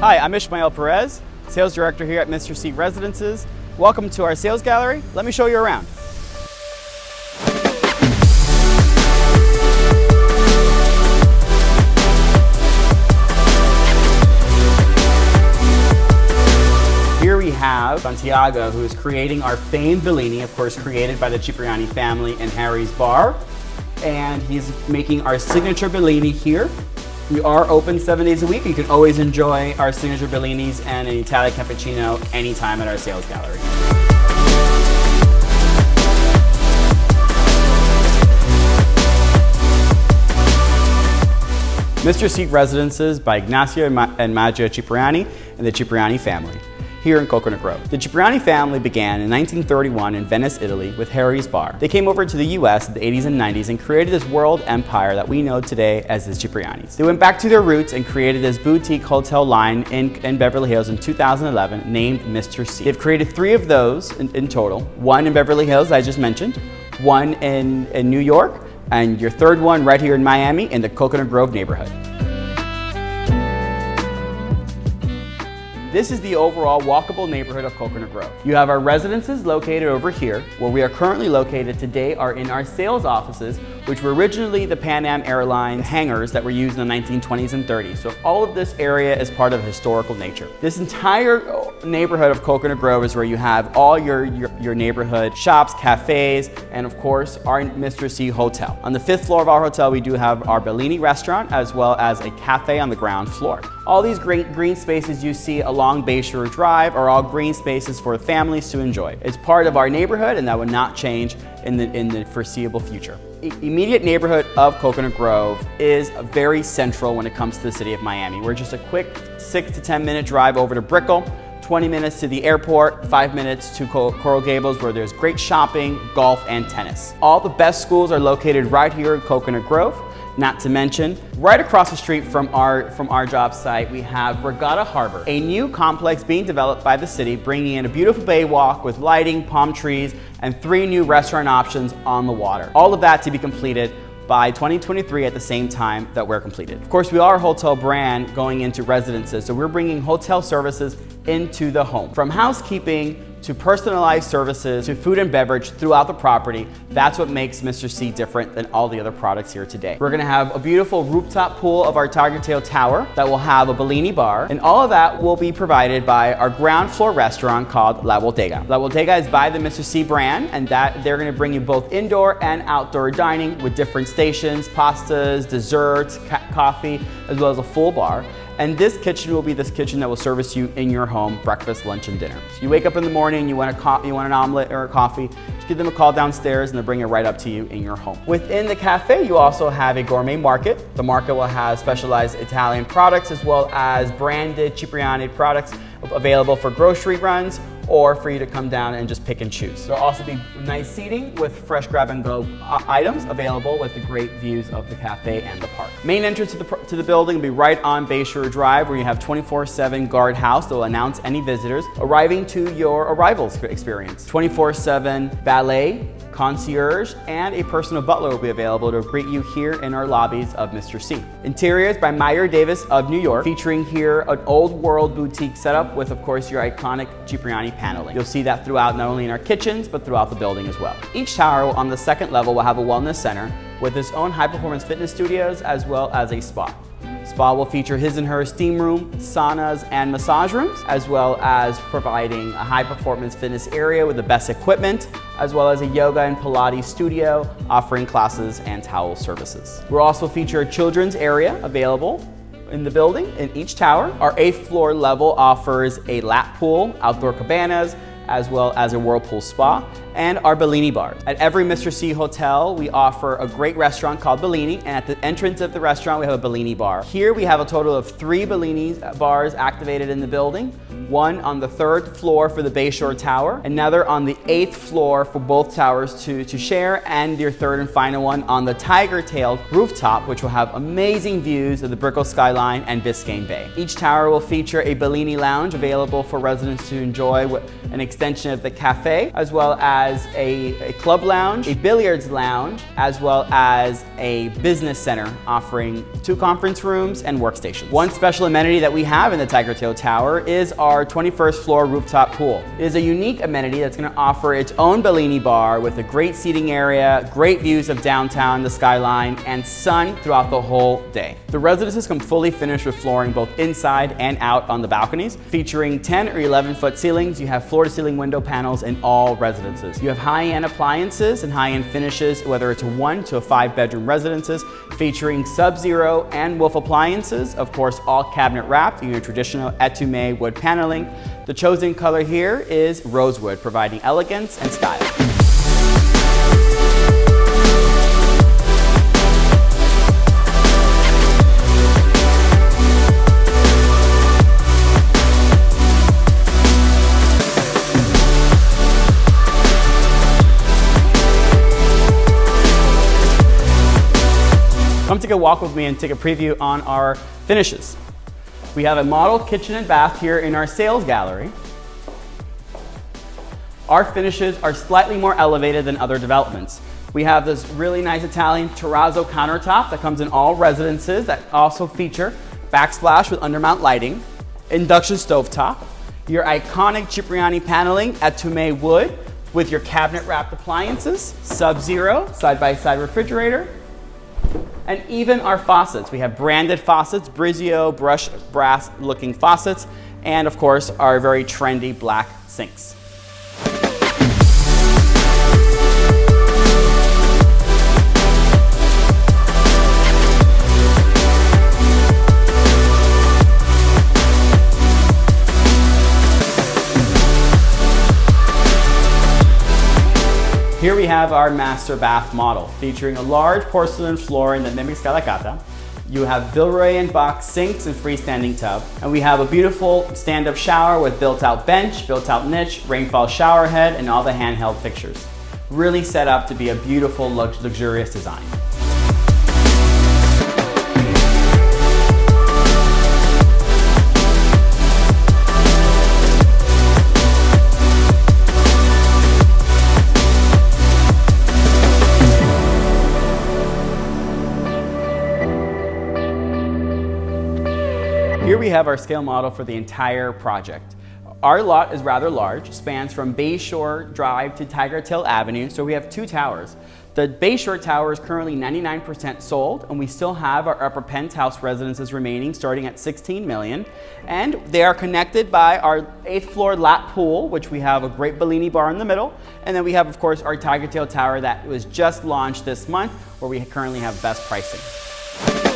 Hi, I'm Ishmael Perez, Sales Director here at Mr. C Residences. Welcome to our sales gallery. Let me show you around. Here we have Santiago, who is creating our famed Bellini, of course created by the Cipriani family and Harry's Bar. And he's making our signature Bellini here. We are open 7 days a week. You can always enjoy our signature Bellinis and an Italian cappuccino anytime at our sales gallery. Mr. C Residences by Ignacio and Maggio Cipriani and the Cipriani family, here in Coconut Grove. The Cipriani family began in 1931 in Venice, Italy with Harry's Bar. They came over to the US in the 80s and 90s and created this world empire that we know today as the Ciprianis. They went back to their roots and created this boutique hotel line in Beverly Hills in 2011 named Mr. C. They've created 3 of those in total. One in Beverly Hills, I just mentioned, one in New York, and your third one right here in Miami in the Coconut Grove neighborhood. This is the overall walkable neighborhood of Coconut Grove. You have our residences located over here. Where we are currently located today are in our sales offices, which were originally the Pan Am Airlines hangars that were used in the 1920s and 30s. So all of this area is part of historical nature. This entire neighborhood of Coconut Grove is where you have all your neighborhood shops, cafes, and of course our Mr. C Hotel. On the 5th floor of our hotel, we do have our Bellini restaurant as well as a cafe on the ground floor. All these great green spaces you see along Bayshore Drive are all green spaces for families to enjoy. It's part of our neighborhood and that will not change in the foreseeable future. Immediate neighborhood of Coconut Grove is very central when it comes to the city of Miami. We're just a quick 6 to 10 minute drive over to Brickell, 20 minutes to the airport, 5 minutes to Coral Gables where there's great shopping, golf, and tennis. All the best schools are located right here in Coconut Grove. Not to mention, right across the street from our job site, we have Regatta Harbor, a new complex being developed by the city, bringing in a beautiful bay walk with lighting, palm trees, and 3 new restaurant options on the water. All of that to be completed by 2023 at the same time that we're completed. Of course, we are a hotel brand going into residences, so we're bringing hotel services into the home. From housekeeping to personalized services, to food and beverage throughout the property. That's what makes Mr. C different than all the other products here today. We're gonna have a beautiful rooftop pool of our Tiger Tail Tower that will have a Bellini bar, and all of that will be provided by our ground floor restaurant called La Bottega. La Bottega is by the Mr. C brand, and that they're gonna bring you both indoor and outdoor dining with different stations, pastas, desserts, coffee, as well as a full bar. And this kitchen will be this kitchen that will service you in your home breakfast, lunch, and dinner. So you wake up in the morning, you want an omelet or a coffee, just give them a call downstairs and they'll bring it right up to you in your home. Within the cafe, you also have a gourmet market. The market will have specialized Italian products as well as branded Cipriani products available for grocery runs or for you to come down and just pick and choose. There'll also be nice seating with fresh grab-and-go items available with the great views of the cafe and the park. Main entrance to the building will be right on Bayshore Drive, where you have 24/7 guardhouse that will announce any visitors arriving to your arrivals experience. 24/7 valet, concierge, and a personal butler will be available to greet you here in our lobbies of Mr. C. Interiors by Meyer Davis of New York, featuring here an old world boutique setup with, of course, your iconic Cipriani paneling. You'll see that throughout not only in our kitchens, but throughout the building as well. Each tower on the 2nd level will have a wellness center with its own high-performance fitness studios as well as a spa. Spa will feature his and her steam room, saunas, and massage rooms, as well as providing a high-performance fitness area with the best equipment, as well as a yoga and Pilates studio offering classes and towel services. We'll also feature a children's area available in the building in each tower. Our 8th floor level offers a lap pool, outdoor cabanas, as well as a whirlpool spa, and our Bellini bars. At every Mr. C hotel, we offer a great restaurant called Bellini, and at the entrance of the restaurant, we have a Bellini bar. Here we have a total of 3 Bellini bars activated in the building. one on the 3rd floor for the Bayshore Tower, another on the 8th floor for both towers to share, and your 3rd and final one on the Tiger Tail rooftop, which will have amazing views of the Brickell skyline and Biscayne Bay. Each tower will feature a Bellini lounge available for residents to enjoy with an extension of the cafe, as well as a club lounge, a billiards lounge, as well as a business center offering 2 conference rooms and workstations. One special amenity that we have in the Tiger Tail Tower is our 21st floor rooftop pool. It is a unique amenity that's going to offer its own Bellini bar with a great seating area, great views of downtown, the skyline, and sun throughout the whole day. The residences come fully finished with flooring both inside and out on the balconies, featuring 10 or 11-foot ceilings. You have floor-to-ceiling window panels in all residences. You have high-end appliances and high-end finishes, whether it's a 1 to a 5-bedroom residences, featuring Sub-Zero and Wolf appliances, of course, all cabinet wrapped in your traditional etume wood paneling. The chosen color here is rosewood, providing elegance and style. Come take a walk with me and take a preview on our finishes. We have a model kitchen and bath here in our sales gallery. Our finishes are slightly more elevated than other developments. We have this really nice Italian terrazzo countertop that comes in all residences that also feature backsplash with undermount lighting, induction stovetop, your iconic Cipriani paneling etume wood with your cabinet wrapped appliances, Sub-Zero side-by-side refrigerator, and even our faucets. We have branded faucets, Brizio brushed brass looking faucets, and of course our very trendy black sinks. Here we have our master bath model, featuring a large porcelain flooring that mimics Calacata. You have Villeroy and Bach sinks and freestanding tub. And we have a beautiful stand-up shower with built-out bench, built-out niche, rainfall shower head, and all the handheld fixtures. Really set up to be a beautiful, luxurious design. Here we have our scale model for the entire project. Our lot is rather large, spans from Bayshore Drive to Tiger Tail Avenue, so we have 2 towers. The Bayshore Tower is currently 99% sold, and we still have our upper penthouse residences remaining, starting at $16 million. And they are connected by our 8th floor lap pool, which we have a great Bellini bar in the middle. And then we have, of course, our Tiger Tail Tower that was just launched this month, where we currently have best pricing.